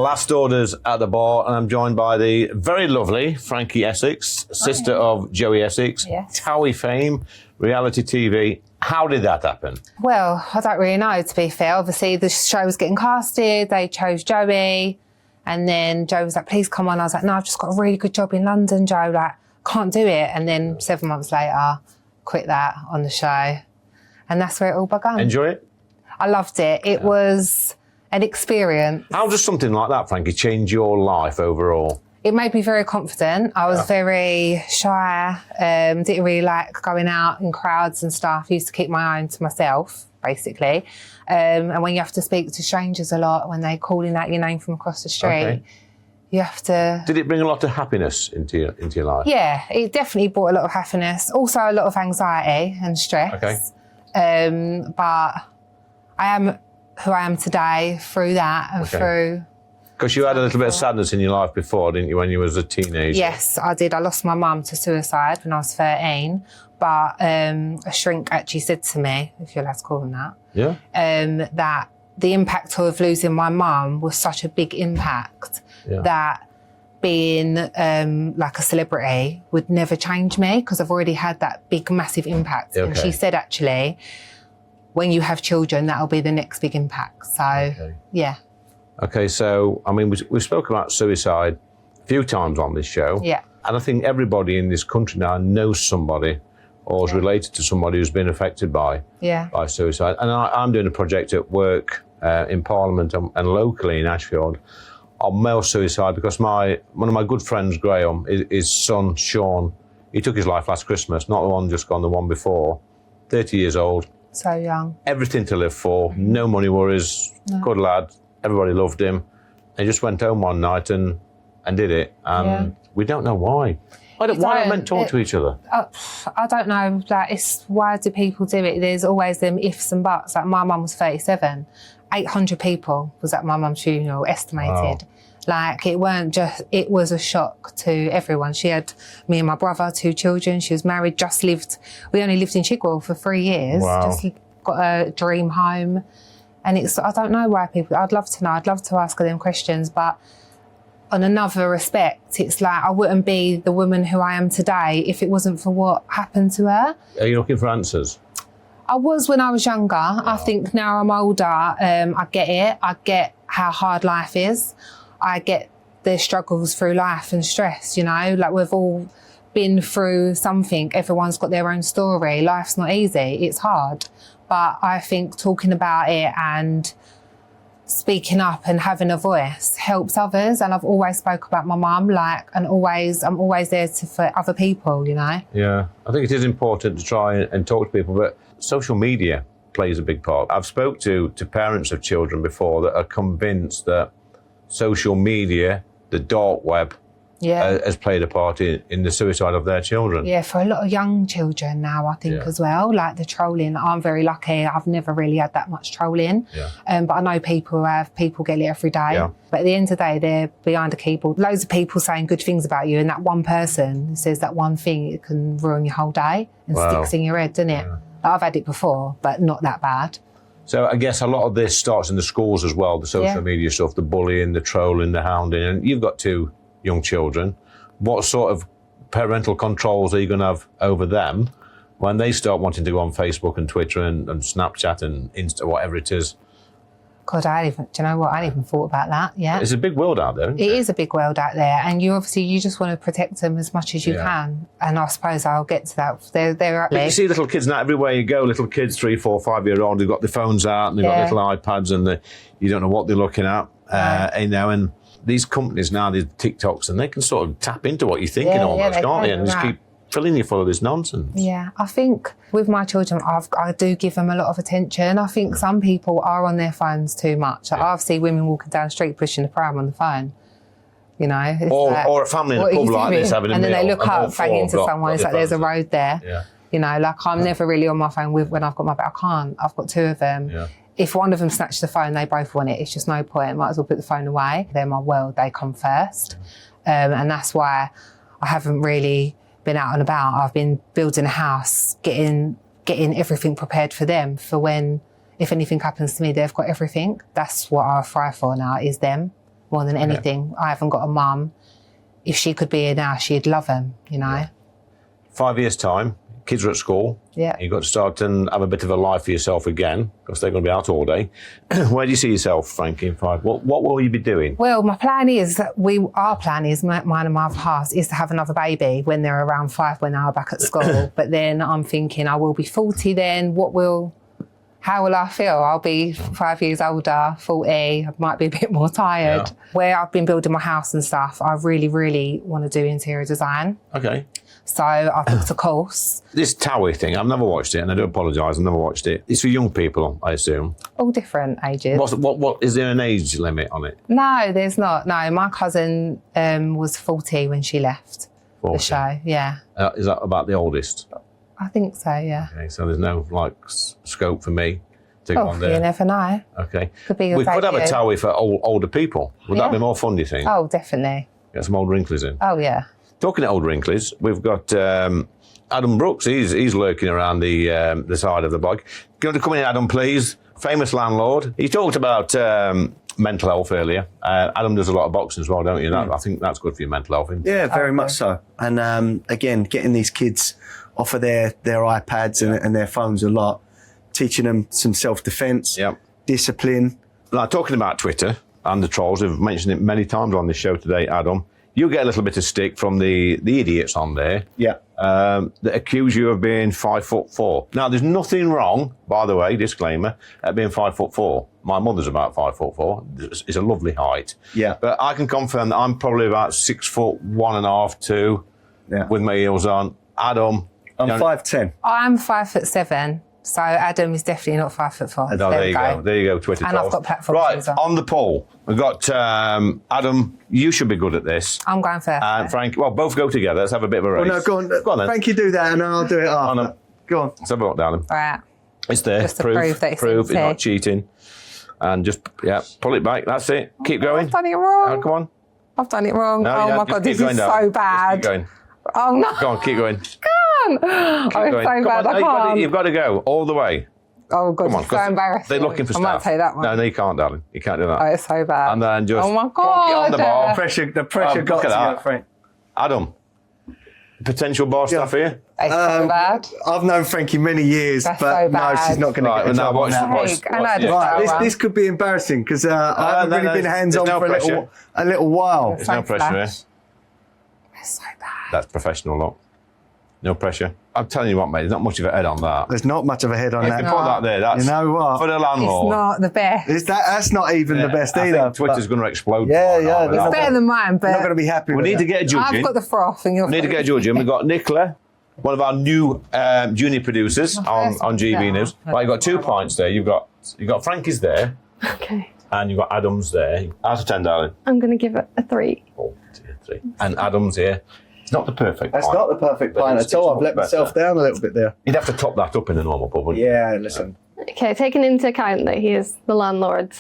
Last orders at the bar, and I'm joined by the very lovely Frankie Essex, sister of Joey Essex, Yes. Towie fame, reality TV. How did that happen? Well, I don't really know, to be fair. Obviously, the show was getting casted. They chose Joey. And then Joe was like, please come on. I was like, no, I've just got a really good job in London, Joe. Like, can't do it. And then 7 months later, quit that on the show. And that's where it all began. Enjoy it? I loved it. It was an experience. How does something like that, Frankie, change your life overall? It made me very confident. I was very shy, didn't really like going out in crowds and stuff. Used to keep my own to myself, basically. And when you have to speak to strangers a lot, when they're calling out your name from across the street, you have to... Did it bring a lot of happiness into your life? Yeah, it definitely brought a lot of happiness. Also a lot of anxiety and stress. Okay. But I am who I am today through that and through... Because you had a little bit of sadness in your life before, didn't you, when you was a teenager? Yes, I did. I lost my mum to suicide when I was 13. But a shrink actually said to me, if you're allowed to call them that, that the impact of losing my mum was such a big impact that being like a celebrity would never change me because I've already had that big, massive impact. And she said, actually, when you have children, that'll be the next big impact. So, yeah. Okay, so, I mean, we've spoken about suicide a few times on this show. Yeah. And I think everybody in this country now knows somebody or is related to somebody who's been affected by suicide. And I'm doing a project at work in Parliament and locally in Ashfield on male suicide because one of my good friends, Graham, his son, Sean, he took his life last Christmas, not the one just gone, the one before, 30 years old. So young. Everything to live for, no money worries, good lad, everybody loved him. And he just went home one night and did it. And we don't know why. Why don't men talk to each other? I don't know. Like, why do people do it? There's always them ifs and buts. Like, my mum was 37. 800 people was at my mum's funeral, estimated. Wow. Like, it was a shock to everyone. She had me and my brother, 2 children. She was married, we only lived in Chigwell for 3 years. Wow. Just got a dream home. And I don't know why people, I'd love to know. I'd love to ask her them questions, but on another respect, it's like I wouldn't be the woman who I am today if it wasn't for what happened to her. Are you looking for answers? I was when I was younger. Wow. I think now I'm older, I get it. I get how hard life is. I get the struggles through life and stress, you know, like we've all been through something. Everyone's got their own story. Life's not easy. It's hard. But I think talking about it and speaking up and having a voice helps others. And I've always spoke about my mum, I'm always there for other people, you know? Yeah, I think it is important to try and talk to people, but social media plays a big part. I've spoke to parents of children before that are convinced that social media, the dark web, has played a part in the suicide of their children. Yeah, for a lot of young children now, I think as well, like the trolling. I'm very lucky. I've never really had that much trolling. But I know people get it every day. Yeah. But at the end of the day, they're behind a keyboard. Loads of people saying good things about you, and that one person says that one thing, it can ruin your whole day and sticks in your head, doesn't it? Yeah. I've had it before, but not that bad. So I guess a lot of this starts in the schools as well, the social media stuff, the bullying, the trolling, the hounding. And you've got 2 young children. What sort of parental controls are you going to have over them when they start wanting to go on Facebook and Twitter and Snapchat and Insta, whatever it is? God, do you know what? I hadn't even thought about that. Yeah, it's a big world out there. Isn't it? It is a big world out there, and you just want to protect them as much as you can. And I suppose I'll get to that. They're you see little kids now everywhere you go. Little kids, 3, 4, 5-year-old, they've got their phones out and they've got little iPads, and you don't know what they're looking at. And these companies now, these TikToks, and they can sort of tap into what you're thinking almost, can't they? And just keep filling you full of this nonsense. Yeah, I think with my children, I do give them a lot of attention. I think some people are on their phones too much. Like, I've seen women walking down the street pushing the pram on the phone. You know, or a family in a pub like this having a meal. And then they look up, bang into someone. It's like there's a road there. Yeah. You know, like I'm never really on my phone when I've got my back. I can't. I've got 2 of them. Yeah. If one of them snatched the phone, they both want it. It's just no point. Might as well put the phone away. They're my world. They come first. And that's why I haven't really been out and about. I've been building a house, getting everything prepared for them, for when, if anything happens to me, they've got everything. That's what I thrive for now, is them. more than anything. I haven't got a mum. If she could be here now, she'd love him, you know. 5 years' time, kids are at school. Yeah. You've got to start and have a bit of a life for yourself again, because they're going to be out all day. Where do you see yourself, Frankie, in 5? What will you be doing? Well, my plan is, our plan is, mine and my other half, is to have another baby when they're around 5, when they're back at school. But then I'm thinking I will be 40 then. How will I feel? I'll be 5 years older, 40. I might be a bit more tired. Yeah. Where I've been building my house and stuff, I really, really want to do interior design. Okay. So I booked a course. This Towie thing, I've never watched it, and I do apologise, I've never watched it. It's for young people, I assume. All different ages. What is there an age limit on it? No, there's not. No, my cousin was 40 when she left 40. The show. Yeah. Is that about the oldest? I think so, yeah. Okay, so there's no scope for me to go on there. You never know. Okay. We could have a Towie for older people. Would that be more fun, do you think? Oh, definitely. Get some old wrinklies in. Oh, yeah. Talking of old wrinklies, we've got Adam Brooks. He's lurking around the side of the bike. Going to come in, Adam, please. Famous landlord. He talked about mental health earlier. Adam does a lot of boxing as well, don't you? I think that's good for your mental health. Yeah, very much so. And again, getting these kids off of their iPads and their phones a lot, teaching them some self-defense, discipline. Now, talking about Twitter and the trolls, we've mentioned it many times on this show today, Adam. You get a little bit of stick from the idiots on there that accuse you of being 5'4". Now, there's nothing wrong, by the way, disclaimer, at being 5'4". My mother's about 5'4". It's a lovely height. Yeah. But I can confirm that I'm probably about 6'1.5", 2, with my heels on. Adam. I'm 5'10". I'm 5'7". So Adam is definitely not 5'4". No, there you go. There you go, Twitter And trolls. I've got platforms. Right, on the poll, we've got Adam, you should be good at this. I'm going first. And Frank, well, both go together. Let's have a bit of a race. Well, no, go on. Go on then. Frankie, do that and I'll do it after. Go on. Let's have a look, darling. Right. It's there. Just to prove that it's not cheating. And just, pull it back. That's it. Keep going. I've done it wrong. Oh, come on. I've done it wrong. No, oh, my God, this is so bad. Keep going. Oh, no. Go on, keep going. Keep going. Oh, it's so bad. I can't. You've got to go all the way. Oh, God, Come on, it's so embarrassing. They're looking for stuff. I might take that one. No, you can't, darling. You can't do that. Oh, it's so bad. And then just oh my it God. on the bar. The pressure got to you, Frank. Adam, potential bar staff here? It's so bad. I've known Frankie many years, That's but so no, bad. she's not going to get in trouble now. This could be embarrassing because I haven't really been hands-on for a little while. There's no pressure here. It's so bad. That's professional, look. No pressure. I'm telling you what, mate, there's not much of a head on that. There's not much of a head on that. Put that there. That's, you know what? For the landlord. It's not the best. That's not even the best either. I think Twitter's going to explode. Yeah. It's better than mine, but... I'm not going to be happy with We need to get a judge in. I've got the froth and you're... We need to get a judge in. We've got Nicola, one of our new junior producers on GB News. Right, you've got 2 points there. You've got Frankie's there. Okay. And you've got Adam's there. Out of 10, darling. I'm going to give it a 3. Oh, dear, 3. And Adam's here. It's not the perfect That's pint. not the perfect pint at all. I've let myself down a little bit there. You'd have to top that up in a normal pub, wouldn't you? Yeah, listen. Okay, taking into account that he is the landlord,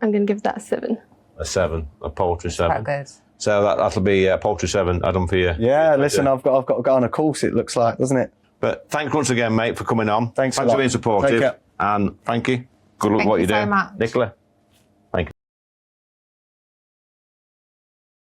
I'm going to give that a 7. A 7, a poultry 7. Quite good. So that'll be a poultry 7, Adam, for you. Yeah, listen, I've got to go on a course, it looks like, doesn't it? But thanks once again, mate, for coming on. Thanks for being supportive. And Frankie, good luck with what you're doing. Thank you so much. Nicola,